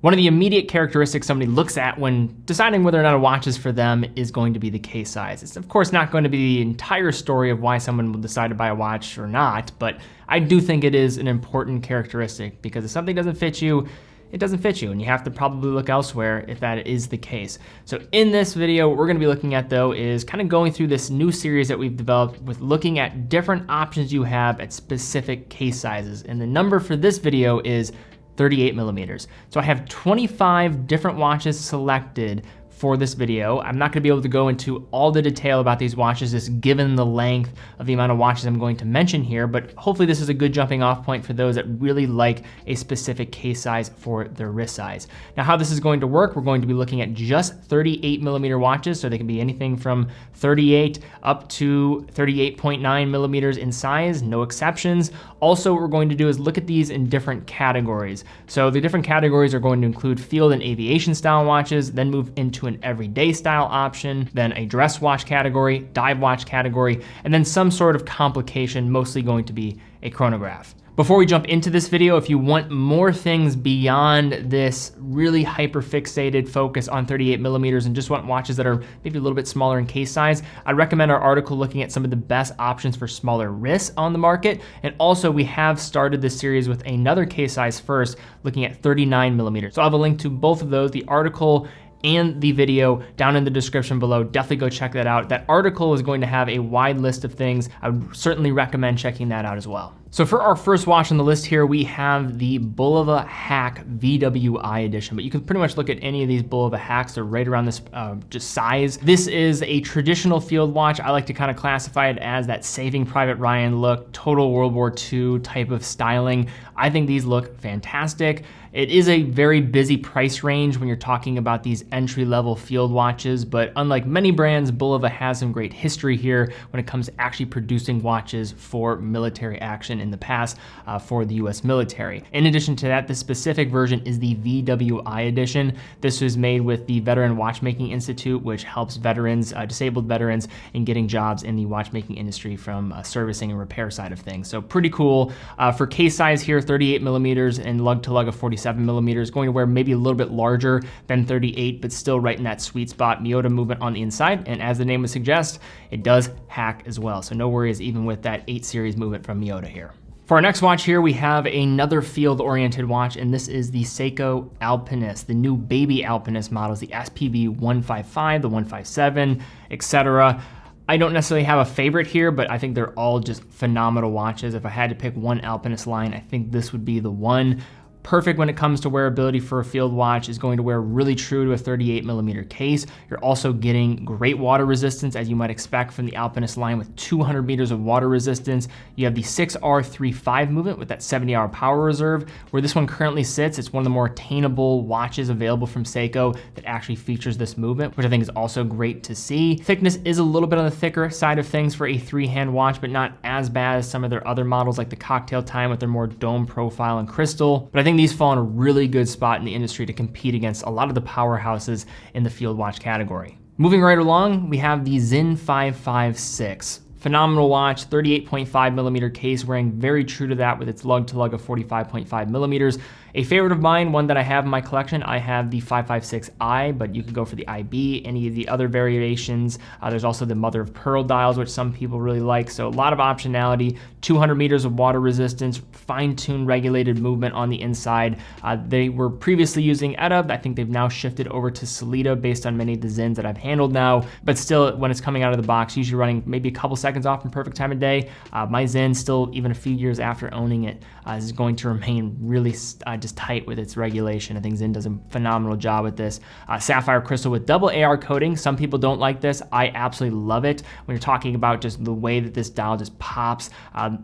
One of the immediate characteristics somebody looks at when deciding whether or not a watch is for them is going to be the case size. It's of course not going to be the entire story of why someone will decide to buy a watch or not, but I do think it is an important characteristic because if something doesn't fit you, it doesn't fit you, and you have to probably look elsewhere if that is the case. So in this video, what we're gonna be looking at though is kind of going through this new series that we've developed with looking at different options you have at specific case sizes. And the number for this video is 38 millimeters. So I have 25 different watches selected for this video. I'm not gonna be able to go into all the detail about these watches just given the length of the amount of watches I'm going to mention here, but hopefully this is a good jumping off point for those that really like a specific case size for their wrist size. Now how this is going to work, we're going to be looking at just 38 millimeter watches, so they can be anything from 38 up to 38.9 millimeters in size, no exceptions. Also, what we're going to do is look at these in different categories. So the different categories are going to include field and aviation style watches, then move into an everyday style option, then a dress watch category, dive watch category, and then some sort of complication, mostly going to be a chronograph. Before we jump into this video, if you want more things beyond this really hyper fixated focus on 38 millimeters and just want watches that are maybe a little bit smaller in case size, I'd recommend our article looking at some of the best options for smaller wrists on the market. And also we have started this series with another case size first, looking at 39 millimeters. So I'll have a link to both of those, the article and the video down in the description below. Definitely go check that out. That article is going to have a wide list of things. I would certainly recommend checking that out as well. So for our first watch on the list here, we have the Bulova Hack VWI edition, but you can pretty much look at any of these Bulova Hacks. They're right around this just size. This is a traditional field watch. I like to kind of classify it as that Saving Private Ryan look, total World War II type of styling. I think these look fantastic. It is a very busy price range when you're talking about these entry-level field watches, but unlike many brands, Bulova has some great history here when it comes to actually producing watches for military action in the past for the US military. In addition to that, the specific version is the VWI edition. This was made with the Veteran Watchmaking Institute, which helps veterans, disabled veterans, in getting jobs in the watchmaking industry from servicing and repair side of things. So pretty cool. For case size here, 38 millimeters and lug to lug of 47 millimeters, going to wear maybe a little bit larger than 38, but still right in that sweet spot Miyota movement on the inside. And as the name would suggest, it does hack as well. So no worries even with that 8 series movement from Miyota here. For our next watch here, we have another field-oriented watch, and this is the Seiko Alpinist, the new baby Alpinist models, the SPB 155, the 157, etc. I don't necessarily have a favorite here, but I think they're all just phenomenal watches. If I had to pick one Alpinist line, I think this would be the one. Perfect when it comes to wearability for a field watch, is going to wear really true to a 38 millimeter case. You're also getting great water resistance, as you might expect from the Alpinist line, with 200 meters of water resistance. You have the 6R35 movement with that 70-hour power reserve. Where this one currently sits, it's one of the more attainable watches available from Seiko that actually features this movement, which I think is also great to see. Thickness is a little bit on the thicker side of things for a 3-hand watch, but not as bad as some of their other models like the Cocktail Time with their more dome profile and crystal. But I think these fall in a really good spot in the industry to compete against a lot of the powerhouses in the field watch category. Moving right along, we have the Zin 556. Phenomenal watch, 38.5 millimeter case, wearing very true to that with its lug to lug of 45.5 millimeters. A favorite of mine, one that I have in my collection, I have the 556i, but you can go for the IB, any of the other variations. There's also the mother of pearl dials, which some people really like. So a lot of optionality, 200 meters of water resistance, fine-tuned regulated movement on the inside. They were previously using ETA. I think they've now shifted over to Sellita based on many of the Zins that I've handled now. But still, when it's coming out of the box, usually running maybe a couple seconds off from perfect time of day. My Zin, still even a few years after owning it, is going to remain really just tight with its regulation. I think Zin does a phenomenal job with this. Sapphire crystal with double AR coating. Some people don't like this. I absolutely love it. When you're talking about just the way that this dial just pops,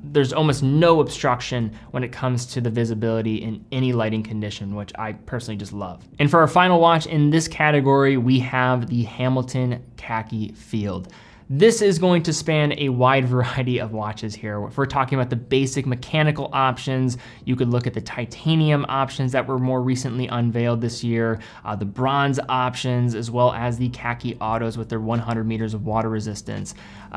there's almost no obstruction when it comes to the visibility in any lighting condition, which I personally just love. And for our final watch in this category, we have the Hamilton Khaki Field. This is going to span a wide variety of watches here. If we're talking about the basic mechanical options, you could look at the titanium options that were more recently unveiled this year, the bronze options, as well as the khaki autos with their 100 meters of water resistance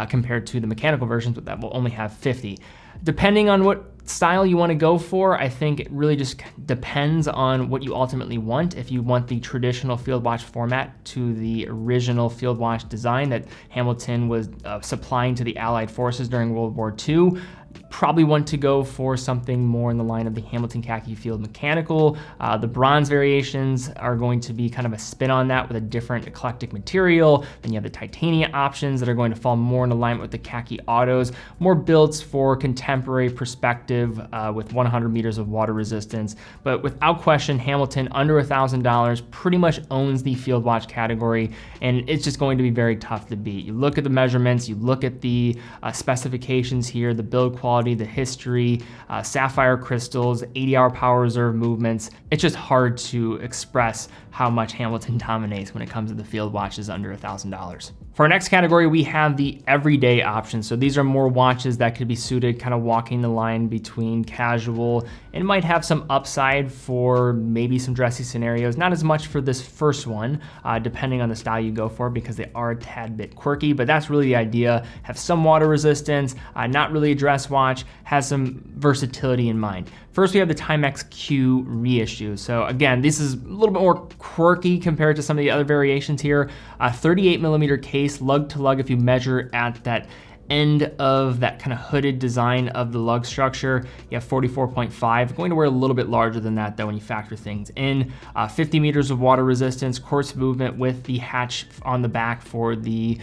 compared to the mechanical versions that will only have 50. Depending on what style you want to go for, I think it really just depends on what you ultimately want. If you want the traditional field watch format to the original field watch design that Hamilton was supplying to the Allied forces during World War II, probably want to go for something more in the line of the Hamilton khaki field mechanical. The bronze variations are going to be kind of a spin on that with a different eclectic material. Then you have the titanium options that are going to fall more in alignment with the khaki autos, more built for contemporary perspective with 100 meters of water resistance. But without question, Hamilton under $1,000 pretty much owns the field watch category, and it's just going to be very tough to beat. You look at the measurements, you look at the specifications here, the build quality, the history, sapphire crystals, 80-hour power reserve movements. It's just hard to express how much Hamilton dominates when it comes to the field watches under $1,000. For our next category, we have the everyday options. So these are more watches that could be suited kind of walking the line between casual and might have some upside for maybe some dressy scenarios. Not as much for this first one, depending on the style you go for, because they are a tad bit quirky, but that's really the idea. Have some water resistance, not really a dress watch, has some versatility in mind. First, we have the Timex Q reissue. So again, this is a little bit more quirky compared to some of the other variations here. 38 millimeter case, lug to lug, if you measure at that end of that kind of hooded design of the lug structure, you have 44.5. Going to wear a little bit larger than that though when you factor things in. 50 meters of water resistance, coarse movement with the hatch on the back for the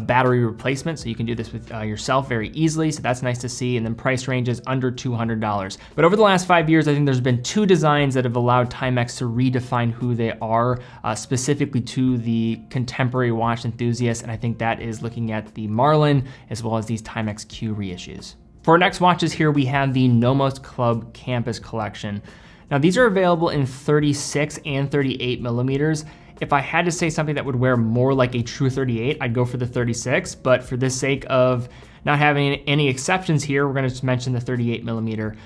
battery replacement. So you can do this with yourself very easily. So that's nice to see. And then price range is under $200. But over the last 5 years, I think there's been 2 designs that have allowed Timex to redefine who they are, specifically to the contemporary watch enthusiasts. And I think that is looking at the Marlin as well as these Timex Q reissues. For our next watches here, we have the Nomos Club Campus Collection. Now these are available in 36 and 38 millimeters. If I had to say something that would wear more like a true 38, I'd go for the 36, but for the sake of not having any exceptions here, we're gonna just mention the 38 millimeter,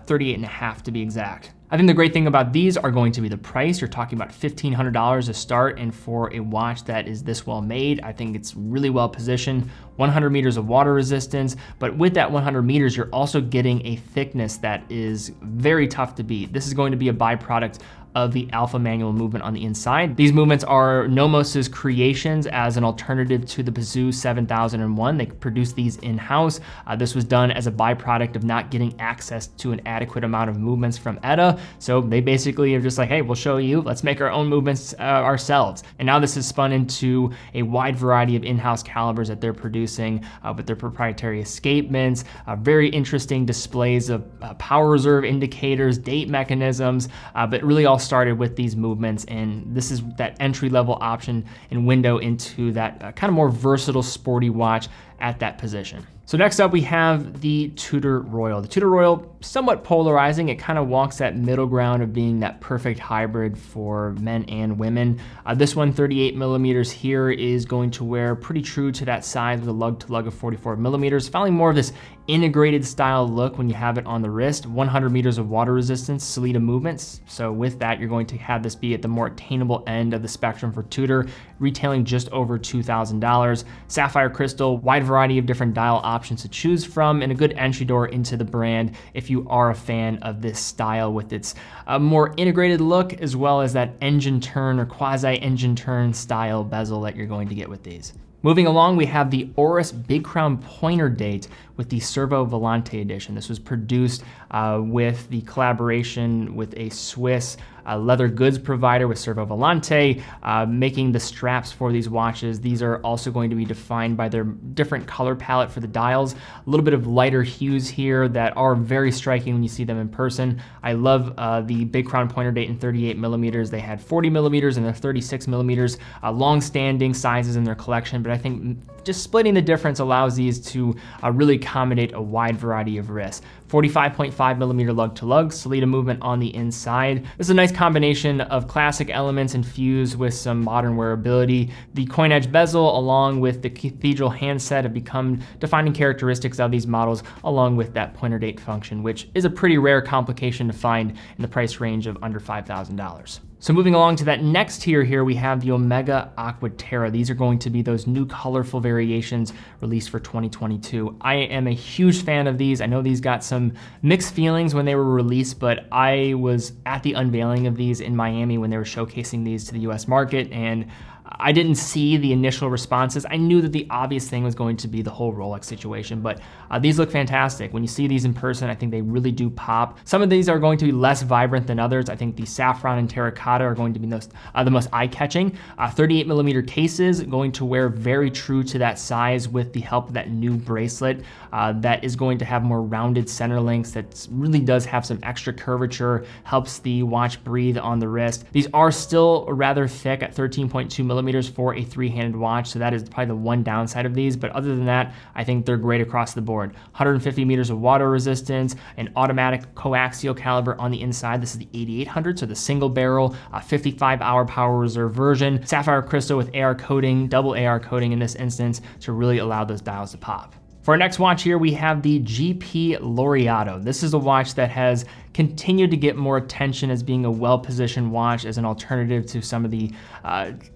38 and a half to be exact. I think the great thing about these are going to be the price. You're talking about $1,500 to start, and for a watch that is this well made, I think it's really well positioned. 100 meters of water resistance, but with that 100 meters, you're also getting a thickness that is very tough to beat. This is going to be a byproduct of the alpha manual movement on the inside. These movements are Nomos's creations as an alternative to the Bazoo 7001. They produce these in-house. This was done as a byproduct of not getting access to an adequate amount of movements from ETA. So they basically are just like, hey, we'll show you, let's make our own movements ourselves. And now this has spun into a wide variety of in-house calibers that they're producing with their proprietary escapements, very interesting displays of power reserve indicators, date mechanisms, but really all started with these movements, and this is that entry-level option and window into that kind of more versatile sporty watch at that position. So next up we have the Tudor Royal. The Tudor Royal, somewhat polarizing. It kind of walks that middle ground of being that perfect hybrid for men and women. This one, 38 millimeters here, is going to wear pretty true to that size with a lug to lug of 44 millimeters, following more of this integrated style look when you have it on the wrist. 100 meters of water resistance, Sellita movements. So with that, you're going to have this be at the more attainable end of the spectrum for Tudor, retailing just over $2,000. Sapphire crystal, wide variety of different dial options to choose from, and a good entry door into the brand if you are a fan of this style with its more integrated look, as well as that engine turn or quasi-engine turn style bezel that you're going to get with these. Moving along, we have the Oris Big Crown Pointer Date with the Servo Volante edition. This was produced with the collaboration with a Swiss leather goods provider with Servo Volante, making the straps for these watches. These are also going to be defined by their different color palette for the dials. A little bit of lighter hues here that are very striking when you see them in person. I love the Big Crown Pointer Date in 38 millimeters. They had 40 millimeters and they're 36 millimeters, long-standing sizes in their collection, but I think just splitting the difference allows these to really accommodate a wide variety of wrists. 45.5 millimeter lug to lug, Sellita movement on the inside. This is a nice combination of classic elements infused with some modern wearability. The coin edge bezel along with the cathedral handset have become defining characteristics of these models, along with that pointer date function, which is a pretty rare complication to find in the price range of under $5,000. So moving along to that next tier here, we have the Omega Aqua Terra. These are going to be those new colorful variations released for 2022. I am a huge fan of these. I know these got some mixed feelings when they were released, but I was at the unveiling of these in Miami when they were showcasing these to the US market, and I didn't see the initial responses. I knew that the obvious thing was going to be the whole Rolex situation, but these look fantastic. When you see these in person, I think they really do pop. Some of these are going to be less vibrant than others. I think the saffron and terracotta are going to be the most eye-catching. 38mm cases, going to wear very true to that size with the help of that new bracelet that is going to have more rounded center links, that really does have some extra curvature, helps the watch breathe on the wrist. These are still rather thick at 13.2mm for a three-handed watch, so that is probably the one downside of these, but other than that, I think they're great across the board. 150 meters of water resistance, an automatic coaxial caliber on the inside. This is the 8800, so the single barrel, 55-hour power reserve version. Sapphire crystal with AR coating, double AR coating in this instance, to really allow those dials to pop. For our next watch here, we have the GP Laureato. This is a watch that has continued to get more attention as being a well-positioned watch as an alternative to some of the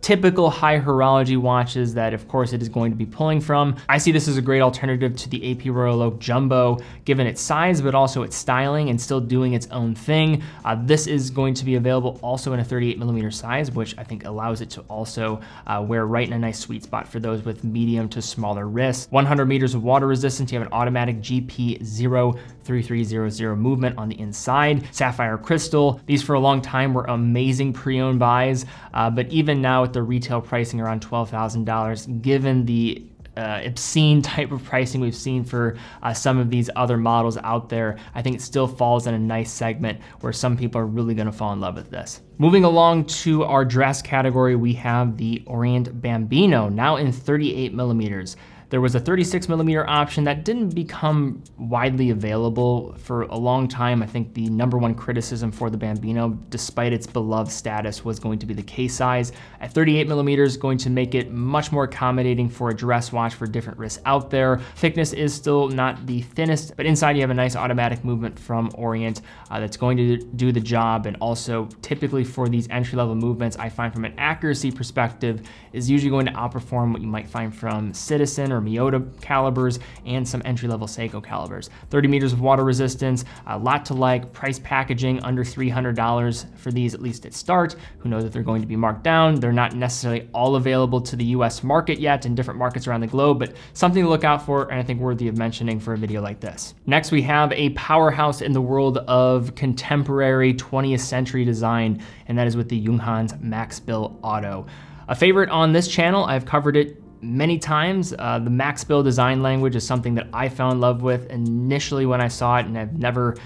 typical high horology watches that, of course, it is going to be pulling from. I see this as a great alternative to the AP Royal Oak Jumbo, given its size, but also its styling and still doing its own thing. This is going to be available also in a 38mm size, which I think allows it to also wear right in a nice sweet spot for those with medium to smaller wrists. 100 meters of water resistance. You have an automatic GP 03300 movement on the inside. Sapphire crystal. These for a long time were amazing pre-owned buys, but even now at the retail pricing around $12,000, given the obscene type of pricing we've seen for some of these other models out there, I think it still falls in a nice segment where some people are really going to fall in love with this. Moving along to our dress category, we have the Orient Bambino, now in 38mm. There was a 36mm option that didn't become widely available for a long time. I think the number one criticism for the Bambino, despite its beloved status, was going to be the case size. At 38mm, going to make it much more accommodating for a dress watch for different wrists out there. Thickness is still not the thinnest, but inside you have a nice automatic movement from Orient that's going to do the job. And also, typically for these entry-level movements, I find from an accuracy perspective, is usually going to outperform what you might find from Citizen or Miyota calibers and some entry-level Seiko calibers. 30 meters of water resistance, a lot to like. Price packaging under $300 for these, at least at start. Who knows if they're going to be marked down? They're not necessarily all available to the US market yet in different markets around the globe, but something to look out for, and I think worthy of mentioning for a video like this. Next, we have a powerhouse in the world of contemporary 20th century design, and that is with the Junghans Max Bill Auto. A favorite on this channel. I've covered it many times. The Max Bill design language is something that I fell in love with initially when I saw it, and I've never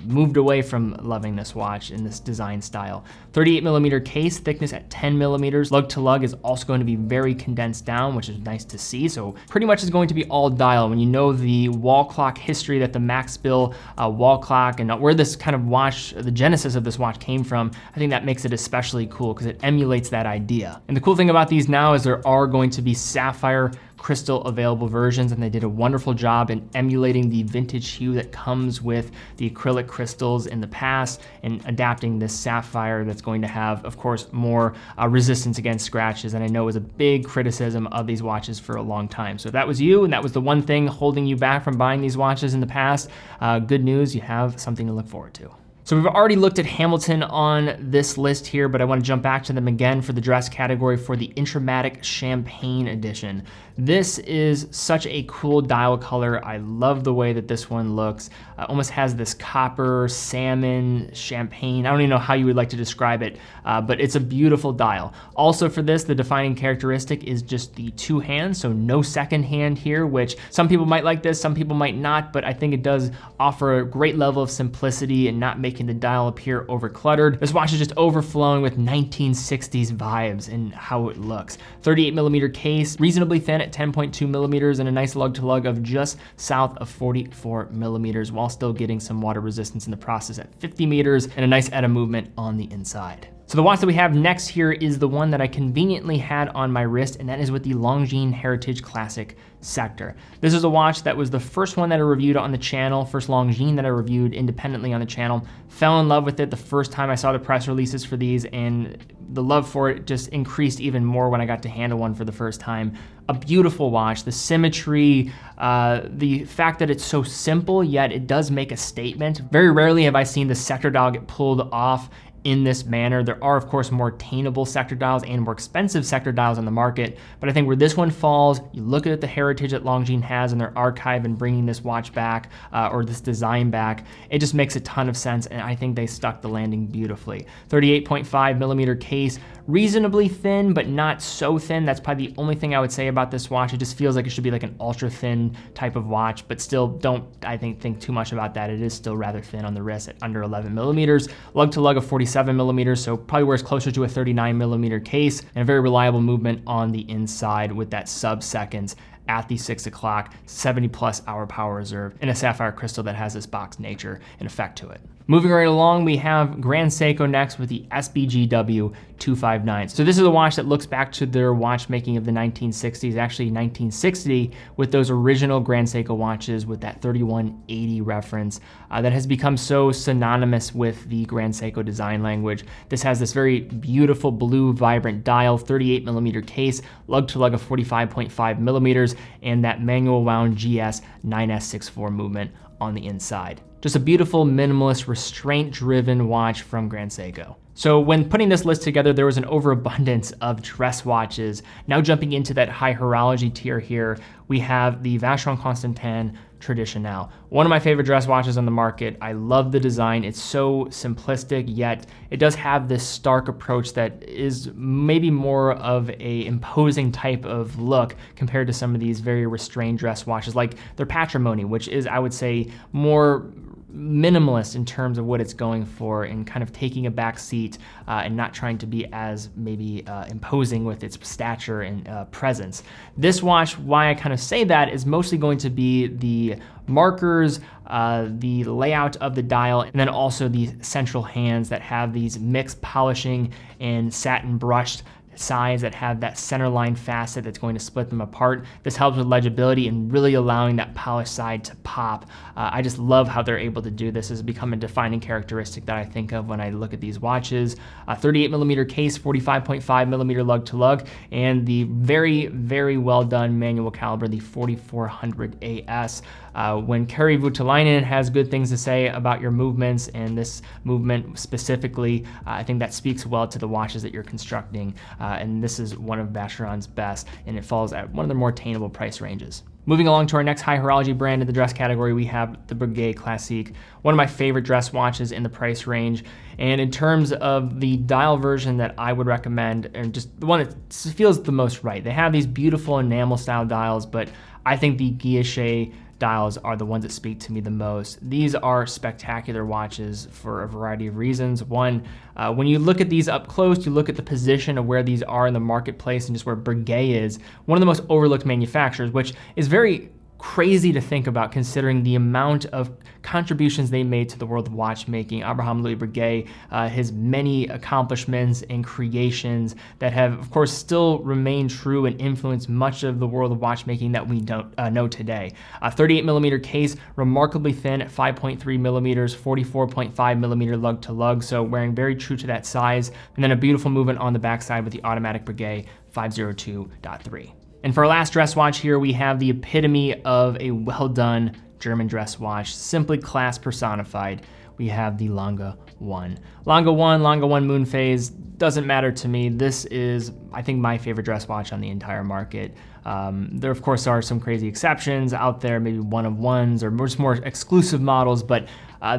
moved away from loving this watch in this design style. 38mm case, thickness at 10mm. Lug to lug is also going to be very condensed down, which is nice to see. So pretty much is going to be all dial. When you know the wall clock history that the Max Bill wall clock and where this kind of watch, the genesis of this watch came from, I think that makes it especially cool because it emulates that idea. And the cool thing about these now is there are going to be sapphire crystal available versions, and they did a wonderful job in emulating the vintage hue that comes with the acrylic crystals in the past and adapting this sapphire that's going to have, of course, more resistance against scratches. And I know was a big criticism of these watches for a long time. So if that was you and that was the one thing holding you back from buying these watches in the past, good news, you have something to look forward to. So we've already looked at Hamilton on this list here, but I want to jump back to them again for the dress category for the Intramatic Champagne Edition. This is such a cool dial color. I love the way that this one looks. Almost has this copper, salmon, champagne. I don't even know how you would like to describe it, but it's a beautiful dial. Also for this, the defining characteristic is just the two hands, so no second hand here, which some people might like this, some people might not, but I think it does offer a great level of simplicity and not making the dial appear over cluttered. This watch is just overflowing with 1960s vibes in how it looks. 38mm case, reasonably thin at 10.2mm, and a nice lug to lug of just south of 44mm, while still getting some water resistance in the process at 50 meters and a nice ETA movement on the inside. So the watch that we have next here is the one that I conveniently had on my wrist, and that is with the Longines Heritage Classic Sector. This is a watch that was the first one that I reviewed on the channel, first Longines that I reviewed independently on the channel. Fell in love with it the first time I saw the press releases for these, and the love for it just increased even more when I got to handle one for the first time. A beautiful watch, the symmetry, the fact that it's so simple, yet it does make a statement. Very rarely have I seen the sector dial get pulled off in this manner. There are, of course, more attainable sector dials and more expensive sector dials on the market, but I think where this one falls, you look at the heritage that Longines has in their archive and bringing this watch back, or this design back, it just makes a ton of sense, and I think they stuck the landing beautifully. 38.5 millimeter case, reasonably thin, but not so thin. That's probably the only thing I would say about this watch. It just feels like it should be like an ultra thin type of watch, but still don't, I think too much about that. It is still rather thin on the wrist at under 11 millimeters. Lug to lug of 47 millimeters, so probably wears closer to a 39 millimeter case, and a very reliable movement on the inside with that sub-seconds at the 6 o'clock, 70 plus hour power reserve, and a sapphire crystal that has this box nature and effect to it. Moving right along, we have Grand Seiko next with the SBGW 259. So this is a watch that looks back to their watchmaking of the 1960s, actually 1960, with those original Grand Seiko watches with that 3180 reference that has become so synonymous with the Grand Seiko design language. This has this very beautiful blue vibrant dial, 38 millimeter case, lug to lug of 45.5 millimeters, and that manual wound GS 9S64 movement on the inside. Just a beautiful, minimalist, restraint-driven watch from Grand Seiko. So when putting this list together, there was an overabundance of dress watches. Now jumping into that high horology tier here, we have the Vacheron Constantin Traditionnelle. One of my favorite dress watches on the market. I love the design. It's so simplistic, yet it does have this stark approach that is maybe more of a imposing type of look compared to some of these very restrained dress watches like their Patrimony, which is, I would say, more minimalist in terms of what it's going for and kind of taking a back seat and not trying to be as maybe imposing with its stature and presence. This watch, why I kind of say that, is mostly going to be the markers, the layout of the dial, and then also the central hands that have these mixed polishing and satin brushed sides that have that center line facet that's going to split them apart. This helps with legibility and really allowing that polished side to pop. I just love how they're able to do this. It's become a defining characteristic that I think of when I look at these watches. 38 millimeter case, 45.5 millimeter lug to lug, and the very, very well done manual caliber, the 4400 AS. When Kari Voutilainen has good things to say about your movements and this movement specifically, I think that speaks well to the watches that you're constructing. And this is one of Vacheron's best, and it falls at one of the more attainable price ranges. Moving along to our next high horology brand in the dress category, we have the Breguet Classique, one of my favorite dress watches in the price range. And in terms of the dial version that I would recommend, and just the one that feels the most right, they have these beautiful enamel style dials, but I think the Guilloche dials are the ones that speak to me the most. These are spectacular watches for a variety of reasons. One, when you look at these up close, you look at the position of where these are in the marketplace and just where Breguet is, one of the most overlooked manufacturers, which is very crazy to think about considering the amount of contributions they made to the world of watchmaking. Abraham Louis Breguet, his many accomplishments and creations that have, of course, still remained true and influenced much of the world of watchmaking that we don't know today. 38 millimeter case, remarkably thin at 5.3 millimeters, 44.5 millimeter lug to lug, so wearing very true to that size, and then a beautiful movement on the backside with the automatic Breguet 502.3. And for our last dress watch here, we have the epitome of a well-done German dress watch, simply class personified. We have the Lange 1. Lange 1 moon phase, doesn't matter to me. This is, I think, my favorite dress watch on the entire market. There, of course, are some crazy exceptions out there, maybe one-of-ones or just more exclusive models, but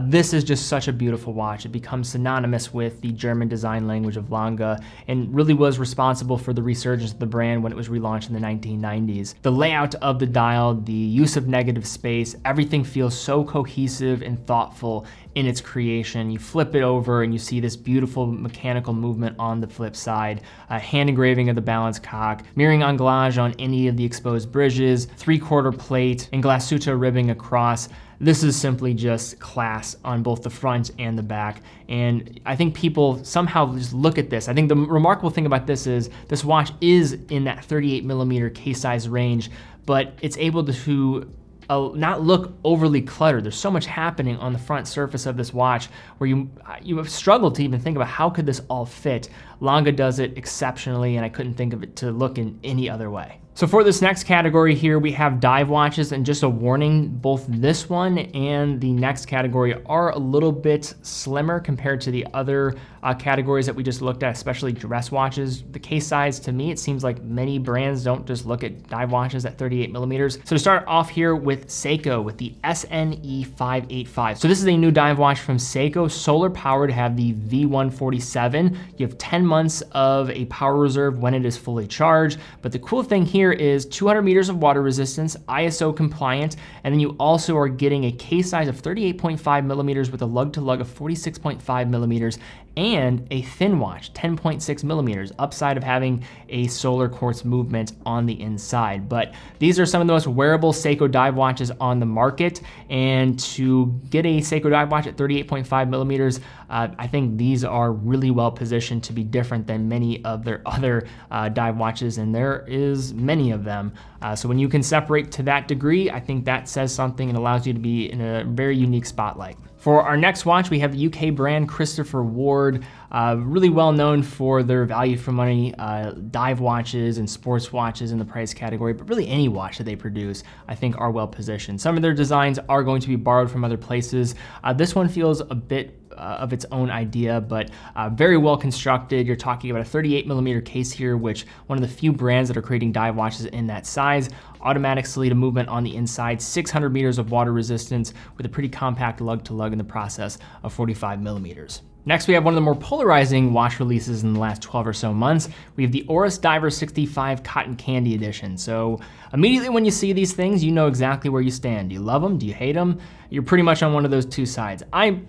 this is just such a beautiful watch. It becomes synonymous with the German design language of Lange and really was responsible for the resurgence of the brand when it was relaunched in the 1990s. The layout of the dial, the use of negative space, everything feels so cohesive and thoughtful in its creation. You flip it over and you see this beautiful mechanical movement on the flip side, hand engraving of the balance cock, mirroring anglage on any any of the exposed bridges, 3/4 plate, and glasuto ribbing across. This is simply just class on both the front and the back. And I think people somehow just look at this. I think the remarkable thing about this is this watch is in that 38mm case size range, but it's able to not look overly cluttered. There's so much happening on the front surface of this watch where you have struggled to even think about how could this all fit. Lange does it exceptionally, and I couldn't think of it to look in any other way. So for this next category here, we have dive watches, and just a warning, both this one and the next category are a little bit slimmer compared to the other categories that we just looked at, especially dress watches. The case size, to me, it seems like many brands don't just look at dive watches at 38mm. So to start off here with Seiko with the SNE 585. So this is a new dive watch from Seiko, solar powered, have the V147. You have 10 months of a power reserve when it is fully charged. But the cool thing here is 200 meters of water resistance, ISO compliant, and then you also are getting a case size of 38.5mm with a lug-to-lug of 46.5mm, and a thin watch, 10.6mm, upside of having a solar quartz movement on the inside. But these are some of the most wearable Seiko dive watches on the market, and to get a Seiko dive watch at 38.5mm, I think these are really well positioned to be different than many of their other dive watches, and there is many of them. So when you can separate to that degree, I think that says something and allows you to be in a very unique spotlight. For our next watch, we have the UK brand Christopher Ward, really well known for their value for money dive watches and sports watches in the price category, but really any watch that they produce, I think, are well positioned. Some of their designs are going to be borrowed from other places. This one feels a bit of its own idea, but very well constructed. You're talking about a 38mm case here, which one of the few brands that are creating dive watches in that size. Automatic Salida movement on the inside, 600 meters of water resistance with a pretty compact lug-to-lug in the process of 45mm. Next, we have one of the more polarizing watch releases in the last 12 or so months. We have the Oris Diver 65 Cotton Candy Edition. So immediately when you see these things, you know exactly where you stand. Do you love them? Do you hate them? You're pretty much on one of those two sides. I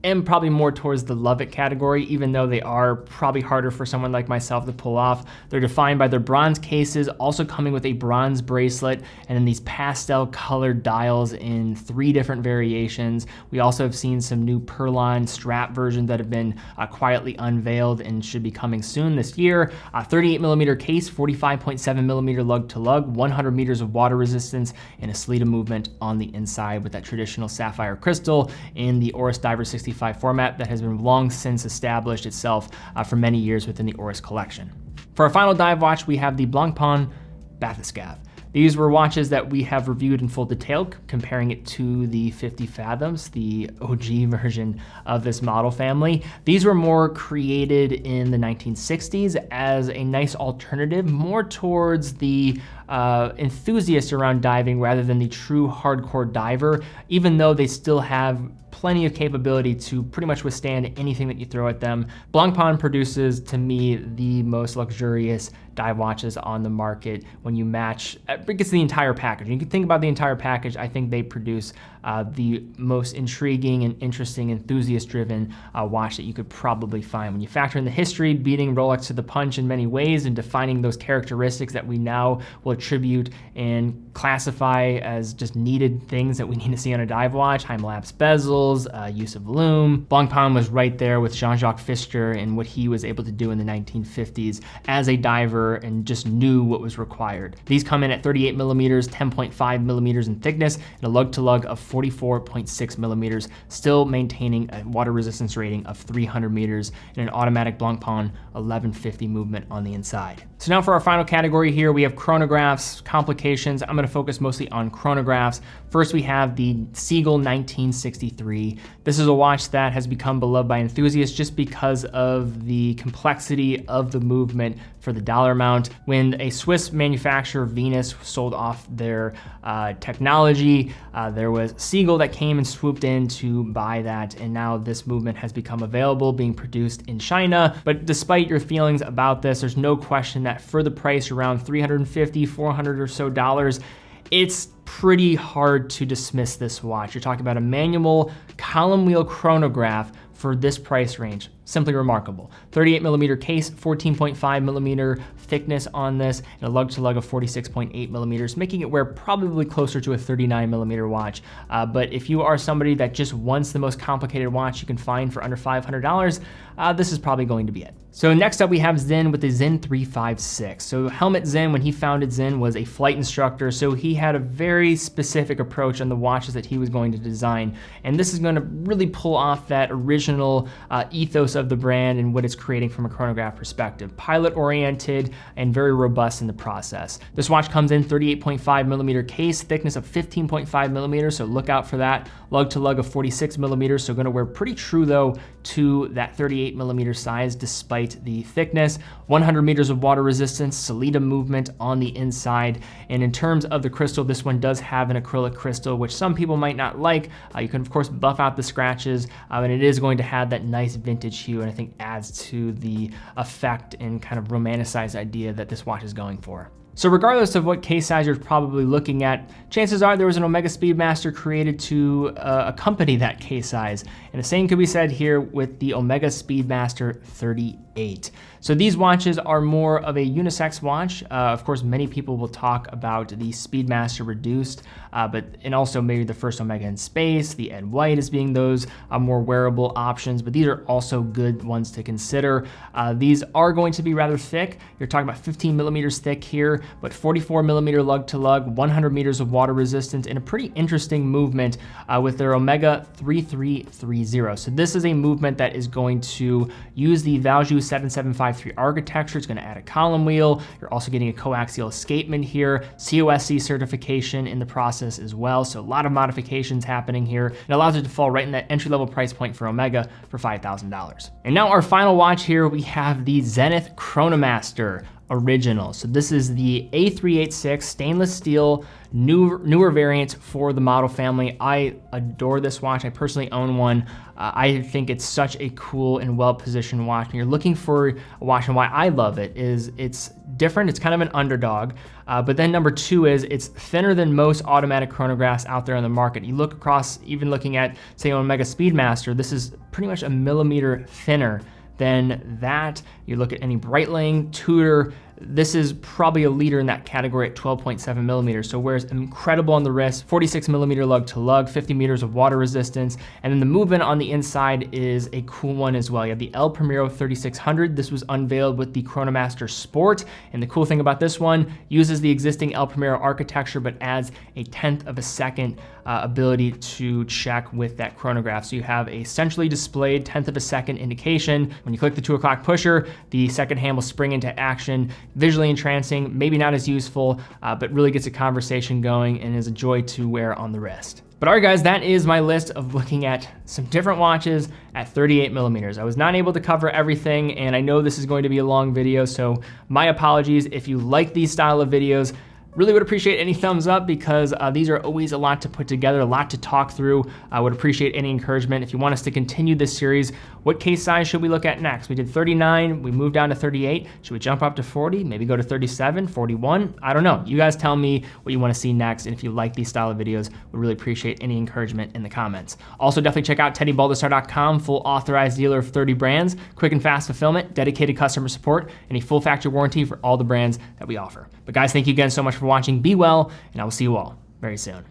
am probably more towards the love it category, even though they are probably harder for someone like myself to pull off. They're defined by their bronze cases, also coming with a bronze bracelet, and then these pastel colored dials in 3 different variations. We also have seen some new Perlon strap versions that have been quietly unveiled and should be coming soon this year. 38mm case, 45.7mm lug to lug, 100 meters of water resistance, and a Salida movement on the inside with that traditional sapphire crystal in the Oris Diver 65 format that has been long since established itself for many years within the Oris collection. For our final dive watch, we have the Blancpain Bathyscaphe. These were watches that we have reviewed in full detail, comparing it to the 50 Fathoms, the OG version of this model family. These were more created in the 1960s as a nice alternative, more towards the enthusiast around diving rather than the true hardcore diver, even though they still have plenty of capability to pretty much withstand anything that you throw at them. Blancpain produces, to me, the most luxurious dive watches on the market when you match, it's the entire package. You can think about the entire package. I think they produce the most intriguing and interesting, enthusiast-driven watch that you could probably find. When you factor in the history, beating Rolex to the punch in many ways and defining those characteristics that we now will attribute and classify as just needed things that we need to see on a dive watch, time-lapse bezels, use of lume. Blancpain was right there with Jean-Jacques Pfister and what he was able to do in the 1950s as a diver and just knew what was required. These come in at 38mm, 10.5mm in thickness, and a lug-to-lug of 44.6mm, still maintaining a water resistance rating of 300 meters and an automatic Blancpain 1150 movement on the inside. So now for our final category here, we have Chronographs Complications. I'm going to focus mostly on chronographs. First, we have the Siegel 1963. This is a watch that has become beloved by enthusiasts just because of the complexity of the movement for the dollar amount. When a Swiss manufacturer, Venus, sold off their technology, there was Siegel that came and swooped in to buy that, and now this movement has become available, being produced in China. But despite your feelings about this, there's no question that for the price around $350, $400 or so dollars, it's pretty hard to dismiss this watch. You're talking about a manual column wheel chronograph for this price range. simply remarkable. 38 millimeter case, 14.5 millimeter thickness on this, and a lug to lug of 46.8 millimeters, making it wear probably closer to a 39 millimeter watch. But if you are somebody that just wants the most complicated watch you can find for under $500, this is probably going to be it. So next up we have Zen with the Zen 356. So Helmut Zen, when he founded Zen, was a flight instructor, so he had a very specific approach on the watches that he was going to design. And this is going to really pull off that original ethos of the brand and what it's creating from a chronograph perspective. Pilot oriented and very robust in the process. This watch comes in 38.5 millimeter case, thickness of 15.5 millimeters, so look out for that. Lug to lug of 46 millimeters, so going to wear pretty true though to that 38 millimeter size despite the thickness. 100 meters of water resistance, Solida movement on the inside. And in terms of the crystal, this one does have an acrylic crystal, which some people might not like. You can of course buff out the scratches, and it is going to have that nice vintage hue, and I think adds to the effect and kind of romanticized idea that this watch is going for. So regardless of what case size you're probably looking at, chances are there was an Omega Speedmaster created to accompany that case size. And the same could be said here with the Omega Speedmaster 38. So these watches are more of a unisex watch. Of course, many people will talk about the Speedmaster Reduced, and also maybe the first Omega in space, the Ed White as being those more wearable options, but these are also good ones to consider. These are going to be rather thick. You're talking about 15 millimeters thick here, but 44 millimeter lug to lug, 100 meters of water resistance, and a pretty interesting movement with their Omega 3330. So this is a movement that is going to use the Valjoux 7753 architecture. It's going to add a column wheel. You're also getting a coaxial escapement here, COSC certification in the process as well. So a lot of modifications happening here. It allows it to fall right in that entry-level price point for Omega for $5,000. And now our final watch here, we have the Zenith Chronomaster Original. So this is the A386 stainless steel newer variant for the model family. I adore this watch. I personally own one. I think it's such a cool and well-positioned watch. And you're looking for a watch, and why I love it is it's different. It's kind of an underdog. But then number two is it's thinner than most automatic chronographs out there on the market. You look across, even looking at, say, Omega Speedmaster, this is pretty much a millimeter thinner than that. You look at any Breitling, Tudor, this is probably a leader in that category at 12.7 millimeters. So wears incredible on the wrist, 46 millimeter lug to lug, 50 meters of water resistance. And then the movement on the inside is a cool one as well. You have the El Primero 3600. This was unveiled with the Chronomaster Sport. And the cool thing about this one, uses the existing El Primero architecture, but adds a 1/10 of a second ability to check with that chronograph. So you have a centrally displayed 1/10 of a second indication. When you click the 2 o'clock pusher, the second hand will spring into action. Visually entrancing, maybe not as useful, but really gets a conversation going and is a joy to wear on the wrist. But all right, guys, that is my list of looking at some different watches at 38 millimeters. I was not able to cover everything, and I know this is going to be a long video, so my apologies. If you like these style of videos, really would appreciate any thumbs up, because these are always a lot to put together, a lot to talk through. I would appreciate any encouragement. If you want us to continue this series, what case size should we look at next? We did 39, we moved down to 38. Should we jump up to 40, maybe go to 37, 41? I don't know. You guys tell me what you want to see next, and if you like these style of videos, we really appreciate any encouragement in the comments. Also, definitely check out TeddyBaldassarre.com, full authorized dealer of 30 brands, quick and fast fulfillment, dedicated customer support, and a full factory warranty for all the brands that we offer. But guys, thank you again so much for watching. Be well, and I will see you all very soon.